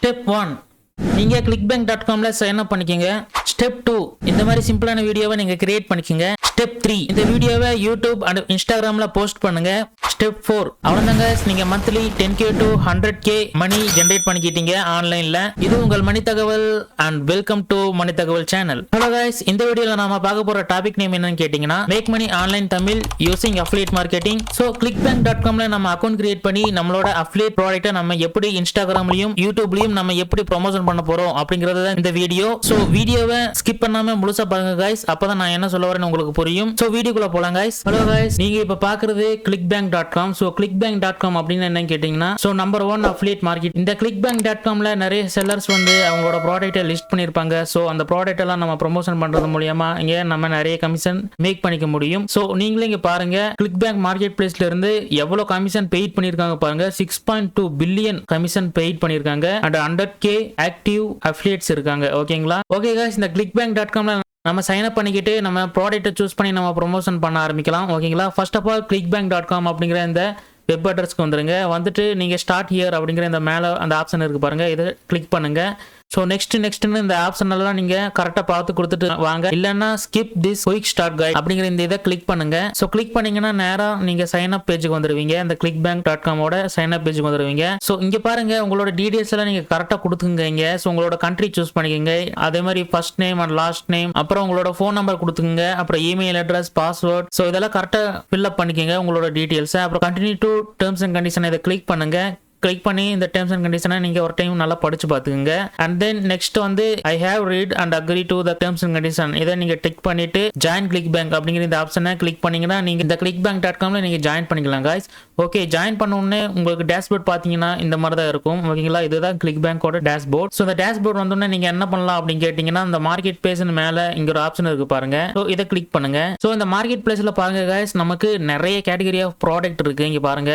Step 1, நீங்க clickbank.comல sign up பண்ணிக்கங்க. Step 2, இந்த மாதிரி சிம்பிளான வீடியோவை நீங்க கிரியேட் பண்ணிக்கங்க. Step 3, இந்த வீடியோவை யூடியூப் அண்ட் இன்ஸ்டாகிராம்ல போஸ்ட் பண்ணுங்க. Step 4, அவ்வளவுதாங்க, நீங்க monthly 10k to 100k money generate பண்ணிக்கிட்டீங்க ஆன்லைன்ல. இது உங்கள் மணி தகவல் அண்ட் வெல்கம் டு மணி தகவல் சேனல். ஹலோ गाइस, இந்த வீடியோல நாம பார்க்க போற டாபிக் நேம் என்னன்னு கேட்டீங்கன்னா make money online Tamil using affiliate marketing. So clickbank.comல நம்ம அக்கவுண்ட் கிரியேட் பண்ணி நம்மளோட அஃபிலியேட் ப்ராடக்ட்டை நம்ம எப்படி இன்ஸ்டாகிராம்லயும் யூடியூப்லயும் நம்ம எப்படி ப்ரமோஷன் பண்ண போறோம் அப்படிங்கறது தான் இந்த வீடியோ. சோ வீடியோவை ஸ்கிப் பண்ணாம முழுசா பாருங்க गाइस, அப்பதான் நான் என்ன சொல்ல வரேன்னு உங்களுக்கு புரியும். சோ வீடியோக்குள்ள போலாம் गाइस. ஹலோ गाइस, நீங்க இப்ப பாக்குறது clickbank.com. சோ clickbank.com அப்படினா என்னன்னு கேட்டிங்கனா சோ நம்பர் 1 அஃபிலியேட் மார்க்கெட். இந்த clickbank.comல நிறைய செல்லர்ஸ் வந்து அவங்களோட ப்ராடக்ட்டை லிஸ்ட் பண்ணிருப்பாங்க. சோ அந்த ப்ராடக்ட் எல்லாம் நம்ம ப்ரமோஷன் பண்றது மூலமா இங்க நம்ம நிறைய கமிஷன் மேக் பண்ணிக்க முடியும். சோ நீங்களே இங்க பாருங்க, clickbank மார்க்கெட் பிளேஸ்ல இருந்து எவ்வளவு கமிஷன் பெய்ட் பண்ணிருக்காங்க பாருங்க. 6.2 பில்லியன் கமிஷன் பெய்ட் பண்ணிருக்காங்க and 100k ஆக்டிவ் அஃபிலியேட்ஸ் இருக்காங்க. ஓகேங்களா? ஓகே गाइस, இந்த clickbank.comல நம்ம சைன் அப் பண்ணிக்கிட்டு நம்ம ப்ராடக்ட்டை சூஸ் பண்ணி நம்ம ப்ரமோஷன் பண்ண ஆரம்பிக்கலாம். ஓகேங்களா? ஃபர்ஸ்ட் ஆஃப் ஆல் clickbank.com அப்படிங்கிற இந்த வெப் அட்ரஸ்க்கு வந்துருங்க. வந்துட்டு நீங்க ஸ்டார்ட் ஹியர் அப்படிங்கிற இந்த மேல அந்த ஆப்ஷன் இருக்கு பாருங்க, இதை கிளிக் பண்ணுங்க. ஸோ நெக்ஸ்ட்னு இந்த ஆப்ஷன் எல்லாம் நீங்க கரெக்டா பார்த்து கொடுத்துட்டு வாங்க. இல்லைன்னா skip this quick start guide அப்படிங்கிற இந்த இதை கிளிக் பண்ணுங்க. ஸோ கிளிக் பண்ணீங்கன்னா நேரா நீங்க சைன் அப் பேஜுக்கு வந்துருவீங்க. இந்த clickbank.com ஓட சைன் அப் பேஜுக்கு வந்துருவீங்க. ஸோ இங்க பாருங்க, உங்களோட டீடைல்ஸ் எல்லாம் நீங்க கரெக்டா கொடுத்துங்க. ஸோ உங்களோட கண்ட்ரி சூஸ் பண்ணிக்கோங்க. அதே மாதிரி first name and last name, அப்புறம் உங்களோட ஃபோன் நம்பர் கொடுத்துங்க, அப்புறம் இமெயில் அட்ரஸ், பாஸ்வேர்ட். ஸோ இதெல்லாம் கரெக்டா ஃபில் அப் பண்ணிக்கோங்க உங்களோட டீடைல்ஸ். அப்புறம் continue to terms and condition இதை கிளிக் பண்ணுங்க. கிளிக் பண்ணி இந்த டேர்ம்ஸ் அண்ட் கண்டிஷனை நீங்க ஒரு டைம் நல்லா படிச்சு பாத்துக்கங்க. அண்ட் தென் நெக்ஸ்ட் வந்து I have read and agree to the terms and condition இதை நீங்க டிக் பண்ணிட்டு ஜாயின் clickbank அப்படிங்கிற இந்த ஆப்ஷனை கிளிக் பண்ணீங்கன்னா நீங்க இந்த clickbank.comல நீங்க ஜாயின் பண்ணிக்கலாம் गाइस. ஓகே, ஜாயின் பண்ண உடனே உங்களுக்கு டேஷ்போர்ட் பாத்தீங்கன்னா இந்த மாதிரி தான் இருக்கும். ஓகேங்களா? இதுதான் clickbank-ஓட டேஷ்போர்ட். ஸோ இந்த டேஷ்போர்ட் வந்தோடனே நீங்க என்ன பண்ணலாம் அப்படின்னு கேட்டீங்கன்னா இந்த மார்க்கெட் பிளேஸ் மேல இங்க ஒரு ஆப்ஷன் இருக்கு பாருங்க. ஸோ இதை கிளிக் பண்ணுங்க. ஸோ இந்த மார்க்கெட் பிளேஸ்ல பாருங்க गाइस, நமக்கு நிறைய கேட்டகரி ஆஃப் ப்ராடக்ட் இருக்கு. இங்க பாருங்க,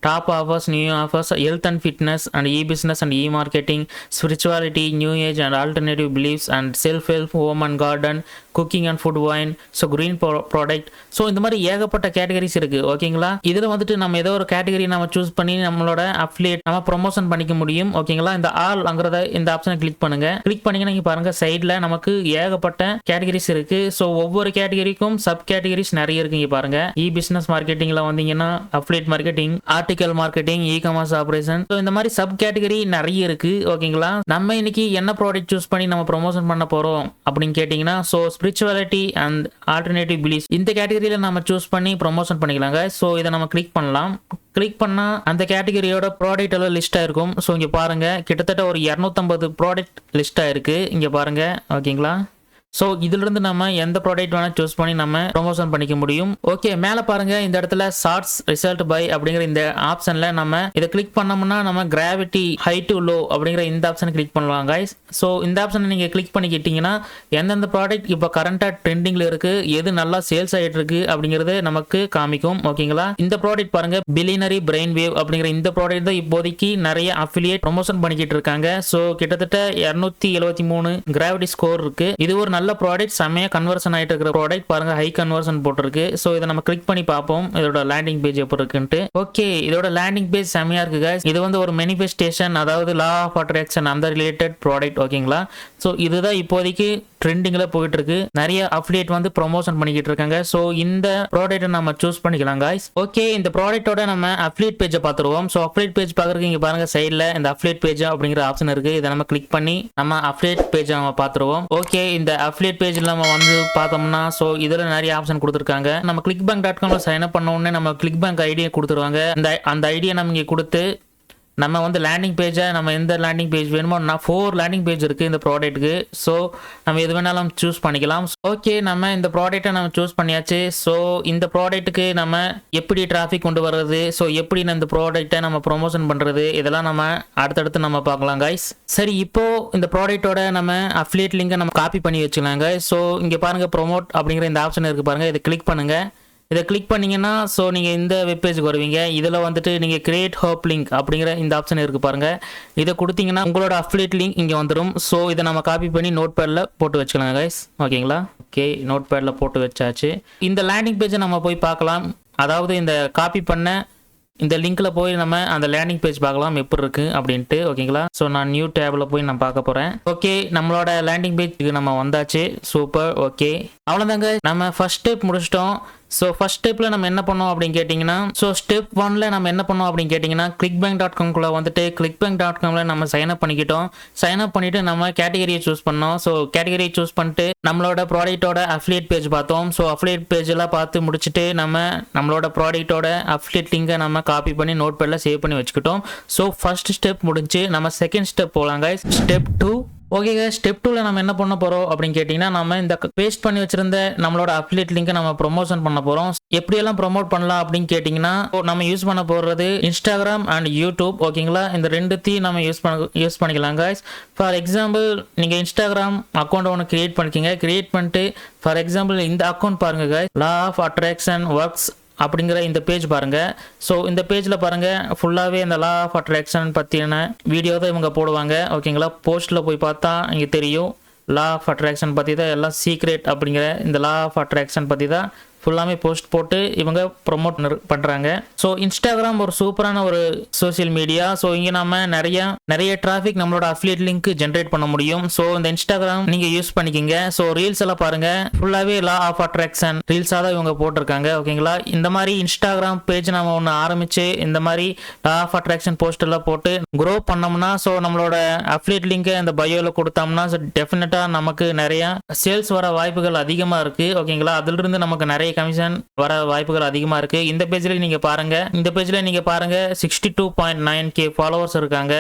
top offers, new offers, health and fitness and e-business and e-marketing, spirituality, new age and alternative beliefs and self-help, home and garden, cooking and food, wine, so green product. so இந்த மாதிரி ஏகப்பட்ட categories இருக்கு. ஓகேங்களா? இதுல வந்துட்டு நம்ம ஏதோ ஒரு கேட்டகரி நம்ம சூஸ் பண்ணி நம்மளோட அஃபிலியேட் நம்ம ப்ரமோஷன் பண்ணிக்க முடியும். ஓகேங்களா? இந்த ஆல் அங்கறத இந்த ஆப்ஷனை கிளிக் பண்ணுங்க. கிளிக் பண்ணீங்கன்னா இங்க பாருங்க சைடுல நமக்கு ஏகப்பட்ட கேட்டகரிஸ் இருக்கு. சோ ஒவ்வொரு கேட்டகரிக்கும் சப் கேட்டகரிஸ் நிறைய இருக்கு. இங்க பாருங்க, e-business மார்க்கெட்டிங்ல வந்தீங்கன்னா affiliate marketing, article marketing, e-commerce operation, இந்த மாதிரி சப் கேட்டகரி நிறைய இருக்கு. ஓகேங்களா? நம்ம இன்னைக்கு என்ன ப்ராடக்ட் சூஸ் பண்ணி நம்ம ப்ரமோஷன் பண்ண போறோம் அப்படின்னு கேட்டீங்கன்னா so spirituality and alternative beliefs இந்த கேட்டகரியில நம்ம சூஸ் பண்ணி ப்ரமோஷன் பண்ணிக்கலாங்க. சோ இதை நம்ம கிளிக் பண்ணலாம். கிளிக் பண்ணா அந்த கேட்டகரியோட ப்ராடக்ட் எல்லாம் லிஸ்ட் ஆயிருக்கும். ஸோ இங்க பாருங்க, கிட்டத்தட்ட ஒரு 250 ப்ராடக்ட் லிஸ்ட் ஆயிருக்கு. இங்க பாருங்க. ஓகேங்களா? ஸோ இதுல இருந்து நம்ம எந்த ப்ராடக்ட் வேணா சூஸ் பண்ணி நம்ம ப்ரமோஷன் பண்ணிக்க முடியும். ஓகே, மேல பாருங்க, இந்த இடத்துல ஷார்ட்ஸ் ரிசல்ட் பை அப்படிங்கிற இந்த ஆப்ஷன்ல நம்ம இதை கிளிக் பண்ணோம்னா நம்ம கிராவிட்டி ஹை டு லோ அப்படிங்கிற இந்த ஆப்ஷன் கிளிக் பண்ணலாம் गाइस. ஸோ இந்த ஆப்ஷனை நீங்க கிளிக் பண்ணிக்கிட்டீங்கன்னா எந்தெந்த ப்ராடக்ட் இப்போ கரண்டா ட்ரெண்டிங்ல இருக்கு, எது நல்லா சேல்ஸ் ஆயிட்டு இருக்கு அப்படிங்கறது நமக்கு காமிக்கும். ஓகேங்களா? இந்த ப்ராடக்ட் பாருங்க, பில்லியனரி பிரெயின் வேவ் அப்படிங்கிற இந்த ப்ராடக்ட் தான் இப்போதைக்கு நிறைய அஃபிலியேட் ப்ரமோஷன் பண்ணிக்கிட்டு இருக்காங்க. ஸோ கிட்டத்தட்ட 273 கிராவிட்டி ஸ்கோர் இருக்கு. இது ஒரு நல்ல ப்ராடக்ட், செமையா கன்வர்ஷன் ஆயிட்டு இருக்கிற ப்ராடக்ட் பாருங்க, ஹை கன்வர்ஷன் போட்டிருக்கு. சோ இதை நம்ம கிளிக் பண்ணி பார்ப்போம் இதோட லேண்டிங் பேஜ் எப்படி இருக்குன்னு. ஓகே, இதோட லேண்டிங் பேஜ் செமையா இருக்கு गाइस. இது வந்து ஒரு மேனிஃபெஸ்டேஷன், அதாவது லா ஆஃப் அட்ராக்ஷன் அந்த ரிலேட்டட் ப்ராடக்ட். ஓகேங்களா? சோ இதுதான் இப்போதைக்கு ட்ரெண்டிங்ல போயிட்டு இருக்கு. நிறைய அஃபிலியேட் வந்து ப்ரமோஷன் பண்ணிக்கிட்டு இருக்காங்க. சோ இந்த ப்ராடக்ட்டை நம்ம சூஸ் பண்ணிக்கலாம் गाइस. ஓகே, இந்த ப்ராடக்ட்டோட நம்ம அஃபிலியேட் பேஜை பார்த்துருவோம். சோ அஃபிலியேட் பேஜ் பார்க்கறதுக்கு இங்க பாருங்க சைடுல இந்த அஃபிலியேட் பேஜ் அப்படிங்கிற ஆப்ஷன் இருக்கு. இதை நம்ம கிளிக் பண்ணி நம்ம அஃபிலியேட் பேஜை நம்ம பார்த்துருவோம். ஓகே, இந்த அஃபிலியேட் பேஜ்ல நம்ம வந்து பார்த்தோம்னா சோ இதுல நிறைய ஆப்ஷன் கொடுத்துருக்காங்க. நம்ம clickbank.comல சைன் அப் பண்ண உடனே நம்ம clickbank ஐடியை கொடுத்துருவாங்க. அந்த ஐடியை நம்ம இங்க கொடுத்து நம்ம வந்து லேண்டிங் பேஜை நம்ம எந்த லேண்டிங் பேஜ் வேணுமோ 4 லேண்டிங் பேஜ் இருக்கு இந்த ப்ராடக்ட்டுக்கு. ஸோ நம்ம எது வேணாலும் சூஸ் பண்ணிக்கலாம். ஓகே, நம்ம இந்த ப்ராடக்ட்டை நம்ம சூஸ் பண்ணியாச்சு. ஸோ இந்த ப்ராடக்ட்டுக்கு நம்ம எப்படி டிராஃபிக் கொண்டு வர்றது, ஸோ எப்படி இந்த ப்ராடக்ட்டை நம்ம ப்ரொமோஷன் பண்றது, இதெல்லாம் நம்ம அடுத்தடுத்து நம்ம பார்க்கலாம் गाइस. சரி, இப்போ இந்த ப்ராடக்ட்டோட நம்ம அஃபிலியேட் லிங்கை நம்ம காப்பி பண்ணி வச்சுக்கலாங்க. ஸோ இங்க பாருங்க ப்ரோமோட் அப்படிங்கிற இந்த ஆப்ஷன் இருக்கு பாருங்க, இதை கிளிக் பண்ணுங்க. இதை கிளிக் பண்ணீங்கன்னா ஸோ நீங்கள் இந்த வெப்பேஜுக்கு வருவீங்க. இதில் வந்துட்டு நீங்கள் கிரியேட் ஹோப் லிங்க் அப்படிங்கிற இந்த ஆப்ஷன் இருக்குது பாருங்கள். இதை கொடுத்தீங்கன்னா உங்களோட அஃபிலியேட் லிங்க் இங்கே வந்துடும். ஸோ இதை நம்ம காப்பி பண்ணி நோட் பேடில் போட்டு வச்சுக்கலாம் गाइस. ஓகேங்களா? ஓகே, நோட் பேடில் போட்டு வச்சாச்சு. இந்த லேண்டிங் பேஜை நம்ம போய் பார்க்கலாம். அதாவது இந்த காப்பி பண்ண இந்த லிங்க்ல போய் நம்ம அந்த லேண்டிங் பேஜ் பார்க்கலாம் எப்படி இருக்கு அப்படின்ட்டு ஓகேங்களா. ஸோ நான் நியூ டேப்ல போய் நான் பார்க்க போறேன். ஓகே, நம்மளோட லேண்டிங் பேஜ்க்கு நம்ம வந்தாச்சு. சூப்பர். ஓகே, அவ்வளோதாங்க, நம்ம ஃபர்ஸ்ட் ஸ்டெப் முடிச்சிட்டோம். ஸோ ஃபர்ஸ்ட் ஸ்டெப்ல நம்ம என்ன பண்ணோம் அப்படின்னு கேட்டிங்கன்னா, ஸோ ஸ்டெப் 1ல நம்ம என்ன பண்ணோம் அப்படின்னு கேட்டிங்கன்னா, clickbank.com வந்துட்டு clickbank.comல நம்ம சைன் அப் பண்ணிக்கிட்டோம். சைன் அப் பண்ணிட்டு நம்ம கேட்டகரியை சூஸ் பண்ணோம். ஸோ கேட்டகரியை சூஸ் பண்ணிட்டு நம்மளோட ப்ராடக்ட்டோட அஃபிலியேட் பேஜ் பார்த்தோம். ஸோ அஃபிலியேட் பேஜ் எல்லாம் பார்த்து முடிச்சுட்டு நம்மளோட ப்ராடக்ட்டோட அஃபிலியேட் லிங்கை நம்ம காப்பி பண்ணி நோட் பேட்ல சேவ் பண்ணி வச்சுக்கிட்டோம். ஸோ ஃபர்ஸ்ட் ஸ்டெப் முடிஞ்சு நம்ம செகண்ட் ஸ்டெப் போகலாங்க. ஸ்டெப் 2. ஓகேங்க, ஸ்டெப் 2ல நம்ம என்ன பண்ண போறோம் அப்படின்னு கேட்டிங்கன்னா, நம்ம இந்த பேஸ்ட் பண்ணி வச்சிருந்த நம்மளோட அஃபிலியேட் லிங்கை நம்ம ப்ரொமோஷன் பண்ண போறோம். எப்படியெல்லாம் ப்ரொமோட் பண்ணலாம் அப்படின்னு கேட்டிங்கன்னா, நம்ம யூஸ் பண்ண போறது இன்ஸ்டாகிராம் அண்ட் யூடியூப். ஓகேங்களா, இந்த ரெண்டுத்தையும் நம்ம யூஸ் பண்ணிக்கலாம் guys. ஃபார் எக்ஸாம்பிள், நீங்க இன்ஸ்டாகிராம் அக்கௌண்ட் ஒன்று கிரியேட் பண்ணிக்கங்க. கிரியேட் பண்ணிட்டு ஃபார் எக்ஸாம்பிள் இந்த அக்கௌண்ட் பாருங்க guys, law of attraction works அப்படிங்கிற இந்த பேஜ் பாருங்க. ஸோ இந்த பேஜில் பாருங்க, ஃபுல்லாகவே இந்த லா ஆஃப் அட்ராக்ஷன் பற்றின வீடியோ தான் இவங்க போடுவாங்க. ஓகேங்களா, போஸ்ட்டில் போய் பார்த்தா இங்கே தெரியும், லா ஆஃப் அட்ராக்ஷன் பற்றி தான் எல்லாம் சீக்ரெட் அப்படிங்கிற இந்த லா ஆஃப் அட்ராக்ஷன் பற்றி தான் ஃபுல்லாமே போஸ்ட் போட்டு இவங்க ப்ரொமோட் பண்ணுறாங்க. ஸோ இன்ஸ்டாகிராம் ஒரு சூப்பரான ஒரு சோசியல் மீடியா. ஸோ இங்கே நம்ம நிறைய டிராஃபிக் நம்மளோட அஃபிலியேட் லிங்க் ஜென்ரேட் பண்ண முடியும். ஸோ இந்த இன்ஸ்டாகிராம் நீங்கள் யூஸ் பண்ணிக்கிங்க. ஸோ ரீல்ஸ் எல்லாம் பாருங்க, ஃபுல்லாகவே லா ஆஃப் அட்ராக்ஷன் ரீல்ஸாக தான் இவங்க போட்டிருக்காங்க. ஓகேங்களா, இந்த மாதிரி இன்ஸ்டாகிராம் பேஜ் நம்ம ஒன்று ஆரம்பிச்சு இந்த மாதிரி லா ஆஃப் அட்ராக்ஷன் போஸ்ட் எல்லாம் போட்டு க்ரோ பண்ணோம்னா, ஸோ நம்மளோட அஃபிலியேட் லிங்கை அந்த பயோவில் கொடுத்தோம்னா டெஃபினட்டாக நமக்கு நிறைய சேல்ஸ் வர வாய்ப்புகள் அதிகமாக இருக்குது. ஓகேங்களா, அதிலிருந்து நமக்கு நிறைய கமிஷன் வர வாய்ப்புகள் அதிகமா இருக்கு. இந்த பேஜ்ல நீங்க பாருங்க, 62.9K ஃபாலோவர்ஸ் இருக்காங்க.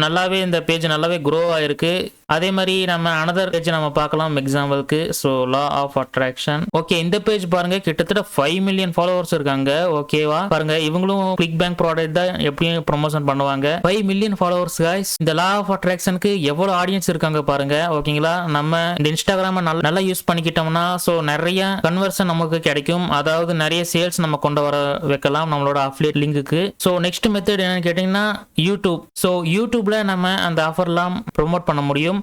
நல்லாவே இந்த பேஜ் நல்லாவே க்ரோ ஆயிருக்கு. அதே மாதிரி நம்ம அனதர் பேஜ் நம்ம பார்க்கலாம் எக்ஸாம்பிளுக்கு. So law of attraction. Okay, இந்த பேஜ் பாருங்க, கிட்டத்தட்ட 5 மில்லியன் ஃபாலோவர்ஸ் இருக்காங்க. ஓகேவா, பாருங்க இவங்களும் கிளிக் பேங்க் ப்ராடக்ட் தான் எப்படியும் ப்ரொமோஷன் பண்ணுவாங்க. 5 மில்லியன் ஃபாலோவர்ஸ் गाइस. இந்த லா ஆஃப் அட்ராக்ஷனுக்கு எவ்வளவு ஆடியன்ஸ் இருக்காங்க பாருங்க. ஓகேங்களா, நம்ம இந்த இன்ஸ்டாகிராம நல்லா யூஸ் பண்ணிக்கிட்டோம்னா ஸோ நிறைய கன்வர்ஷன் நமக்கு கிடைக்கும். அதாவது நிறைய சேல்ஸ் நம்ம கொண்டு வர வைக்கலாம் நம்மளோட அஃபிலியேட் லிங்க்குக்கு. ஸோ நெக்ஸ்ட் மெத்தட் என்னன்னு கேட்டீங்கன்னா யூடியூப். ஸோ யூடியூப்ல நம்ம அந்த ஆஃபர்லாம் ப்ரொமோட் பண்ண முடியும்.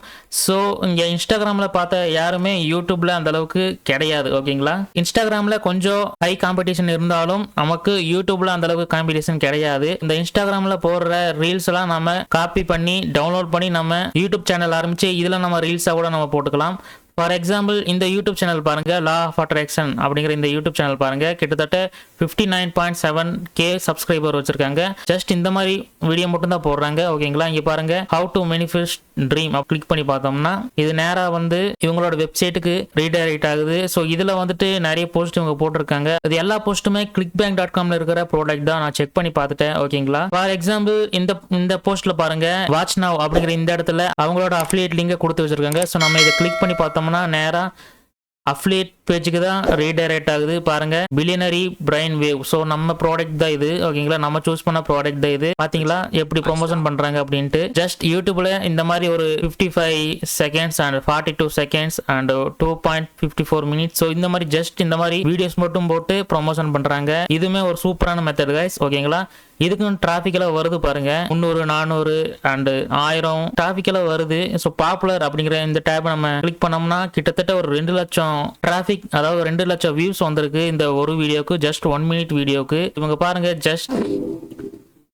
ஸோ இங்க இன்ஸ்டாகிராம்ல பார்த்த யாருமே யூடியூப்ல அந்த அளவுக்கு கிடையாது. ஓகேங்களா, இன்ஸ்டாகிராம்ல கொஞ்சம் ஹை காம்படிஷன் இருந்தாலும் நமக்கு யூடியூப்ல அந்த அளவுக்கு காம்படிஷன் கிடையாது. இந்த இன்ஸ்டாகிராம்ல போடுற ரீல்ஸ் எல்லாம் நம்ம காப்பி பண்ணி டவுன்லோட் பண்ணி நம்ம யூடியூப் சேனல் ஆரம்பிச்சு இதுல நம்ம ரீல்ஸா கூட நம்ம போட்டுக்கலாம். ஃபார் எக்ஸாம்பிள் இந்த யூடியூப் சேனல் பாருங்க, லா ஆஃப் அட்ராக்ஷன் அப்படிங்கிற இந்த யூடியூப் சேனல் பாருங்க, கிட்டத்தட்ட 59.7K சப்ஸ்கிரைபர் வச்சிருக்காங்க. ஜஸ்ட் இந்த மாதிரி வீடியோ மட்டும் தான் போடுறாங்க. ஓகேங்களா, இங்க பாருங்க how to manifest dream click பண்ணி பார்த்தோம்னா இது நேரா வந்து இவங்களோட வெப்சைட்டுக்கு ரீடைரக்ட் ஆகுது. ஸோ இதுல வந்துட்டு நிறைய போஸ்ட் இவங்க போட்டிருக்காங்க. இது எல்லா போஸ்ட்டுமே clickbank.comல இருக்கிற ப்ராடக்ட் தான். நான் செக் பண்ணி பார்த்துட்டேன். ஓகேங்களா, ஃபார் எக்ஸாம்பிள் இந்த போஸ்ட்ல பாருங்க, வாட்ச் நவ் அப்படிங்கிற இந்த இடத்துல அவங்களோட அஃபிலியேட் லிங்கை கொடுத்து வச்சிருக்காங்க. ஸோ நம்ம இதை கிளிக் பண்ணி பார்த்தோம்னா நேரா அஃபிலியேட் பேஜுக்கு தான் ரீடைரக்ட் ஆகுது. பாருங்க, பில்லியனரி பிரைன் வேவ். ஸோ நம்ம ப்ராடக்ட் தான் இது. ஓகேங்களா, நம்ம சூஸ் பண்ண ப்ராடக்ட் தான் இது. பாத்தீங்களா எப்படி ப்ரொமோஷன் பண்றாங்க அப்படின்ட்டு. ஜஸ்ட் யூடியூப்ல இந்த மாதிரி ஒரு 55 seconds and 42 seconds and 2.54 minutes. So இந்த மாதிரி ஜஸ்ட் இந்த மாதிரி வீடியோஸ் மட்டும் போட்டு ப்ரொமோஷன் பண்றாங்க. இதுவுமே ஒரு சூப்பரான மெத்தட் கைஸ். ஓகேங்களா, இதுக்கும் டிராபிக் எல்லாம் வருது பாருங்க, 300 400 அண்ட் 1000 டிராபிக் எல்லாம் வருது. ஸோ பாப்புலர் அப்படிங்கிற இந்த டேப் நம்ம கிளிக் பண்ணோம்னா கிட்டத்தட்ட ஒரு 2 லட்சம் டிராபிக், அதாவது 2 லட்சம் வியூஸ் வந்திருக்கு இந்த ஒரு வீடியோக்கு, ஜஸ்ட் 1 மினிட் வீடியோக்கு. இவங்க பாருங்க,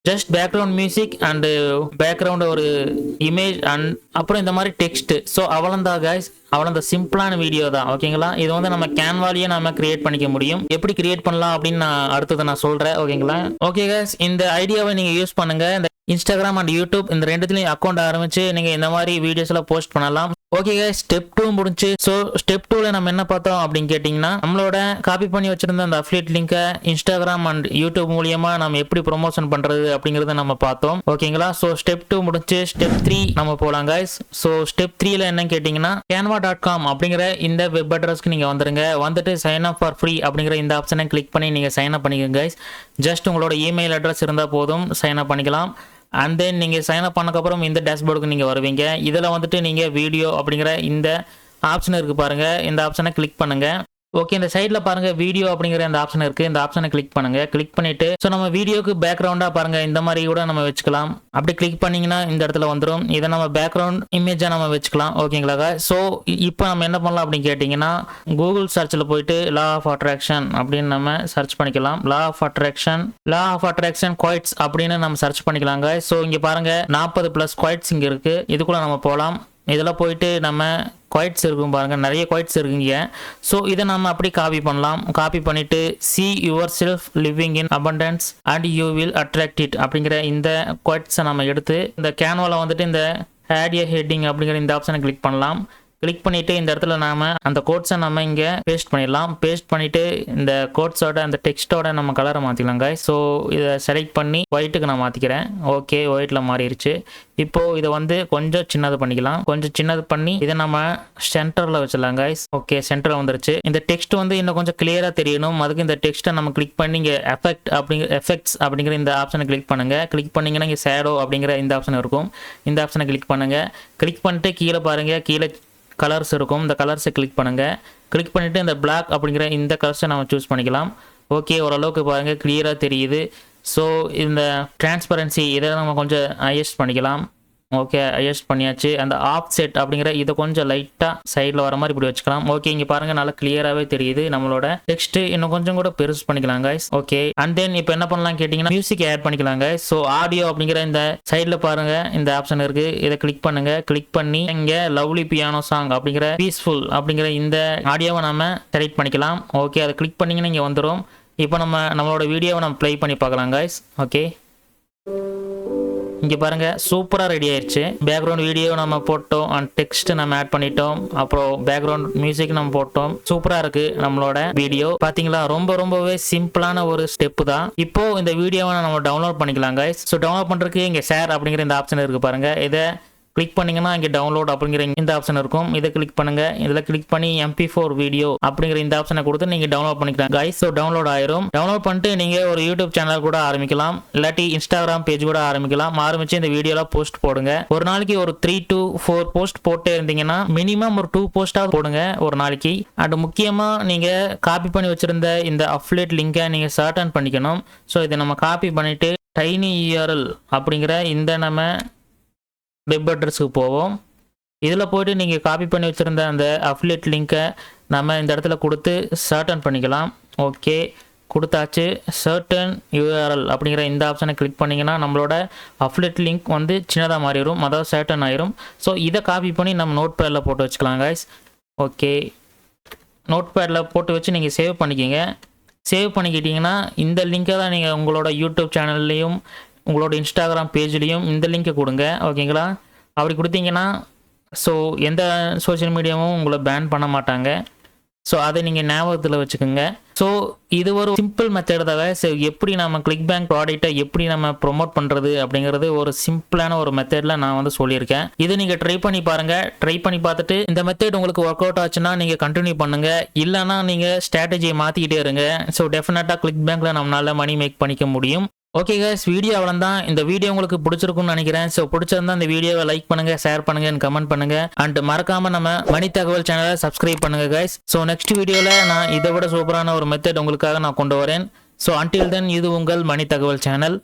just background music and background ஒரு இமேஜ் அண்ட் அப்புறம் இந்த மாதிரி டெக்ஸ்ட். ஸோ அவ்வளோதான் கைஸ், அவ்வளோ சிம்பிளான வீடியோ தான். ஓகேங்களா, இது வந்து நம்ம கேன்வாலேயே நம்ம கிரியேட் பண்ணிக்க முடியும். எப்படி கிரியேட் பண்ணலாம் அப்படின்னு நான் அடுத்தது நான் சொல்றேன். ஓகேங்களா, ஓகே கைஸ், இந்த ஐடியாவை நீங்க யூஸ் பண்ணுங்க. இந்த இன்ஸ்டாகிராம் அண்ட் யூடியூப் இந்த ரெண்டுத்துலயும் அக்கௌண்ட் ஆரம்பிச்சு நீங்க இந்த மாதிரி வீடியோஸ் எல்லாம் போஸ்ட் பண்ணலாம். ஓகே கைஸ், ஸ்டெப் 2 முடிஞ்சு. ஸோ ஸ்டெப் 2ல நம்ம என்ன பார்த்தோம் அப்படின்னு கேட்டிங்கன்னா, நம்மளோட காப்பி பண்ணி வச்சிருந்த அந்த அஃபிலியேட் லிங்கை இன்ஸ்டாகிராம் அண்ட் யூடியூப் மூலியமா நம்ம எப்படி ப்ரொமோஷன் பண்றது அப்படிங்கறத நம்ம பார்த்தோம். ஓகேங்களா, ஸோ ஸ்டெப் 2 முடிஞ்சு ஸ்டெப் 3 நம்ம போலாம் கைஸ். ஸோ ஸ்டெப் 3ல என்ன கேட்டிங்கன்னா, canva.com அப்படிங்கிற இந்த வெப் அட்ரஸ்க்கு நீங்க வந்துருங்க. வந்துட்டு சைன் அப் ஃபார் ஃப்ரீ அப்படிங்கிற இந்த ஆப்ஷனை கிளிக் பண்ணி நீங்க சைன் அப் பண்ணிக்கோங்க கைஸ். ஜஸ்ட் உங்களோட இமெயில் அட்ரஸ் இருந்தா போதும், சைன் அப் பண்ணிக்கலாம். அண்ட் தென் நீங்கள் சைன் அப் பண்ணக்கப்புறம் இந்த டேஷ்போர்டுக்கு நீங்கள் வருவீங்க. இதில் வந்துட்டு நீங்கள் வீடியோ அப்படிங்கிற இந்த ஆப்ஷன் இருக்குது பாருங்கள், இந்த ஆப்ஷனை கிளிக் பண்ணுங்கள். ஓகே, இந்த சைடுல பாருங்க வீடியோ அப்படிங்கிற அந்த ஆப்ஷன் இருக்கு. இந்த ஆப்ஷனை கிளிக் பண்ணுங்க. கிளிக் பண்ணிட்டு ஸோ நம்ம வீடியோக்கு பேக்ரவுண்டா பாருங்க இந்த மாதிரி கூட நம்ம வச்சுக்கலாம். அப்படி கிளிக் பண்ணீங்கன்னா இந்த இடத்துல வந்துடும். இதை நம்ம பேக்ரவுண்ட் இமேஜா நம்ம வச்சுக்கலாம். ஓகேங்களா? ஸோ இப்போ நம்ம என்ன பண்ணலாம் அப்படின்னு கேட்டிங்கன்னா கூகுள் சர்ச்சில் போயிட்டு லா ஆஃப் அட்ராக்ஷன் அப்படின்னு நம்ம சர்ச் பண்ணிக்கலாம். லா ஆஃப் அட்ராக்ஷன் குவைட்ஸ் அப்படின்னு நம்ம சர்ச் பண்ணிக்கலாங்க. ஸோ இங்க பாருங்க 40+ குவைட்ஸ் இங்க இருக்கு. இதுக்குள்ள நம்ம போகலாம். இதெல்லாம் போயிட்டு நம்ம குவைட்ஸ் இருக்கும் பாருங்க, நிறைய குவைட்ஸ் இருக்குங்க. ஸோ இதை நம்ம அப்படி காப்பி பண்ணலாம். காப்பி பண்ணிட்டு see yourself living in abundance and you will attract it அப்படிங்கிற இந்த குவைட்ஸை நம்ம எடுத்து இந்த கேன்வால வந்துட்டு இந்த add a heading அப்படிங்கிற இந்த ஆப்ஷனை கிளிக் பண்ணலாம். கிளிக் பண்ணிட்டு இந்த இடத்துல நாம அந்த கோட்ஸை நம்ம இங்க பேஸ்ட் பண்ணிடலாம். பேஸ்ட் பண்ணிட்டு இந்த கோட்ஸோட அந்த டெக்ஸ்டோட நம்ம கலரை மாத்திக்கலாம் guys. ஸோ இதை செலக்ட் பண்ணி ஒயிட்டுக்கு நான் மாத்திக்கிறேன். ஓகே, ஒயிட்ல மாறிடுச்சு. இப்போ இதை வந்து கொஞ்சம் சின்னது பண்ணிக்கலாம். கொஞ்சம் சின்னது பண்ணி இதை நம்ம சென்டர்ல வச்சிடலாம் guys. ஓகே, சென்டர்ல வந்துருச்சு. இந்த டெக்ஸ்ட் வந்து இன்னும் கொஞ்சம் கிளியரா தெரியணும். அதுக்கு இந்த டெக்ஸ்ட்டை நம்ம கிளிக் பண்ணி இங்க எஃபெக்ட்ஸ் அப்படிங்கிற இந்த ஆப்ஷனை கிளிக் பண்ணுங்க. கிளிக் பண்ணீங்கன்னா இங்க ஷேடோ அப்படிங்கிற இந்த ஆப்ஷன் இருக்கும். இந்த ஆப்ஷனை கிளிக் பண்ணுங்க. கிளிக் பண்ணிட்டு கீழே பாருங்க, கீழே கலர்ஸ் இருக்கும். இந்த கலர்ஸை கிளிக் பண்ணுங்க. கிளிக் பண்ணிட்டு இந்த பிளாக் அப்படிங்கிற இந்த கலர்ஸை நம்ம சூஸ் பண்ணிக்கலாம். ஓகே, ஓரளவுக்கு பாருங்க கிளியரா தெரியுது. ஸோ இந்த டிரான்ஸ்பரன்சி இதை நம்ம கொஞ்சம் அட்ஜஸ்ட் பண்ணிக்கலாம். ஓகே, அட்ஜஸ்ட் பண்ணியாச்சு. அந்த ஆஃப்செட் அப்படிங்கிற இதை கொஞ்சம் லைட்டா சைடில் வர மாதிரி இப்படி வச்சுக்கலாம். ஓகே, இங்க பாருங்க நல்லா கிளியராகவே தெரியுது. நம்மளோட டெக்ஸ்ட் இன்னும் கொஞ்சம் கூட பெருசு பண்ணிக்கலாம் guys. ஓகே, அண்ட் தென் இப்போ என்ன பண்ணலாம் கேட்டிங்கன்னா மியூசிக் ஆட் பண்ணிக்கலாம் guys. ஸோ ஆடியோ அப்படிங்கிற இந்த சைடில் பாருங்க இந்த ஆப்ஷன் இருக்கு. இதை கிளிக் பண்ணுங்க. கிளிக் பண்ணி இங்க லவ்லி பியானோ சாங் அப்படிங்கிற பீஸ்ஃபுல் அப்படிங்கிற இந்த ஆடியோவை நம்ம செலக்ட் பண்ணிக்கலாம். ஓகே, அதை கிளிக் பண்ணீங்கன்னா இங்கே வந்துடும். இப்போ நம்மளோட வீடியோவை நம்ம ப்ளே பண்ணி பார்க்கலாம் guys. ஓகே, இங்கே பாருங்க சூப்பராக ரெடி ஆயிடுச்சு. பேக்ரவுண்ட் வீடியோ நம்ம போட்டோம், அண்ட் டெக்ஸ்ட் நம்ம ஆட் பண்ணிட்டோம், அப்புறம் பேக்ரவுண்ட் மியூசிக் நம்ம போட்டோம். சூப்பராக இருக்கு நம்மளோட வீடியோ. பார்த்தீங்களா, ரொம்பவே சிம்பிளான ஒரு ஸ்டெப் தான். இப்போ இந்த வீடியோவை நம்ம டவுன்லோட் பண்ணிக்கலாம் guys. ஸோ டவுன்லோட் பண்ணுறதுக்கு இங்கே ஷேர் அப்படிங்கிற இந்த ஆப்ஷன் இருக்கு பாருங்க. இதை கிளிக் பண்ணீங்கன்னா இங்கே டவுன்லோட் அப்படிங்கிற இந்த ஆப்ஷன் இருக்கும். இதை கிளிக் பண்ணுங்க. இதில் கிளிக் பண்ணி MP4 வீடியோ அப்படிங்கிற இந்த ஆப்ஷனை கொடுத்து நீங்க டவுன்லோட் பண்ணிக்கலாம் guys. ஸோ டவுன்லோட் ஆயிரும். டவுன்லோட் பண்ணிட்டு நீங்க ஒரு யூடியூப் சேனல் கூட ஆரம்பிக்கலாம், இல்லாட்டி இன்ஸ்டாகிராம் பேஜ் கூட ஆரம்பிக்கலாம். ஆரம்பிச்சு இந்த வீடியோல போஸ்ட் போடுங்க. ஒரு நாளைக்கு ஒரு 3 to 4 போஸ்ட் போட்டே இருந்தீங்கன்னா மினிமம் ஒரு 2 போஸ்டாவது போடுங்க ஒரு நாளைக்கு. அண்ட் முக்கியமா நீங்க காப்பி பண்ணி வச்சிருந்த இந்த அஃபிலியேட் லிங்கை நீங்க சர்டன் பண்ணிக்கணும். ஸோ இதை நம்ம காப்பி பண்ணிட்டு டைனி URL அப்படிங்கிற இந்த நம்ம வெப் அட்ரஸுக்கு போவோம். இதில் போய்ட்டு நீங்கள் காப்பி பண்ணி வச்சுருந்த அந்த அஃபிலியேட் லிங்க்கை நம்ம இந்த இடத்துல கொடுத்து சர்டன் பண்ணிக்கலாம். ஓகே, கொடுத்தாச்சு. சர்டன் URL அப்படிங்கிற இந்த ஆப்ஷனை கிளிக் பண்ணிங்கன்னா நம்மளோட அஃபிலியேட் லிங்க் வந்து சின்னதாக மாறிடும், அதாவது சர்டன் ஆயிரும். ஸோ இதை காப்பி பண்ணி நம்ம நோட் பேடில் போட்டு வச்சுக்கலாம் guys. ஓகே, நோட் பேடில் போட்டு வச்சு நீங்கள் சேவ் பண்ணிக்கிங்க. சேவ் பண்ணிக்கிட்டிங்கன்னா இந்த லிங்கை தான் நீங்கள் உங்களோட யூடியூப் சேனல்லையும் உங்களோட இன்ஸ்டாகிராம் பேஜ்லேயும் இந்த லிங்கை கொடுங்க. ஓகேங்களா? அப்படி கொடுத்தீங்கன்னா ஸோ எந்த சோஷியல் மீடியாவும் உங்களை பேன் பண்ண மாட்டாங்க. ஸோ அதை நீங்கள் ஞாபகத்தில் வச்சுக்கோங்க. ஸோ இது ஒரு சிம்பிள் மெத்தட் தான். ஸோ எப்படி நம்ம Clickbank ப்ராடக்ட்டை எப்படி நம்ம ப்ரொமோட் பண்ணுறது அப்படிங்கிறது ஒரு சிம்பிளான ஒரு மெத்தடில் நான் வந்து சொல்லியிருக்கேன். இதை நீங்கள் ட்ரை பண்ணி பாருங்கள். ட்ரை பண்ணி பார்த்துட்டு இந்த மெத்தட் உங்களுக்கு ஒர்க் அவுட் ஆச்சுன்னா நீங்கள் கண்டினியூ பண்ணுங்கள். இல்லைனா நீங்கள் ஸ்ட்ராட்டஜியை மாற்றிக்கிட்டே இருங்க. ஸோ டெஃபினட்டாக Clickbankல நம்மளால மணி மேக் பண்ணிக்க முடியும். ஓகே guys, வீடியோ அவ்வளோதான். இந்த வீடியோ உங்களுக்கு பிடிச்சிருக்கும்னு நினைக்கிறேன். ஸோ பிடிச்சிருந்தா இந்த வீடியோவை லைக் பண்ணுங்க, ஷேர் பண்ணுங்க, கமெண்ட் பண்ணுங்க, அண்ட் மறக்காம நம்ம மணி தகவல் சேனலை சப்ஸ்கிரைப் பண்ணுங்க guys. ஸோ நெக்ஸ்ட் வீடியோவில் நான் இதை விட சூப்பரான ஒரு மெத்தட் உங்களுக்காக நான் கொண்டு வரேன். ஸோ அன்டில் தென் இது உங்கள் மணி தகவல் சேனல்.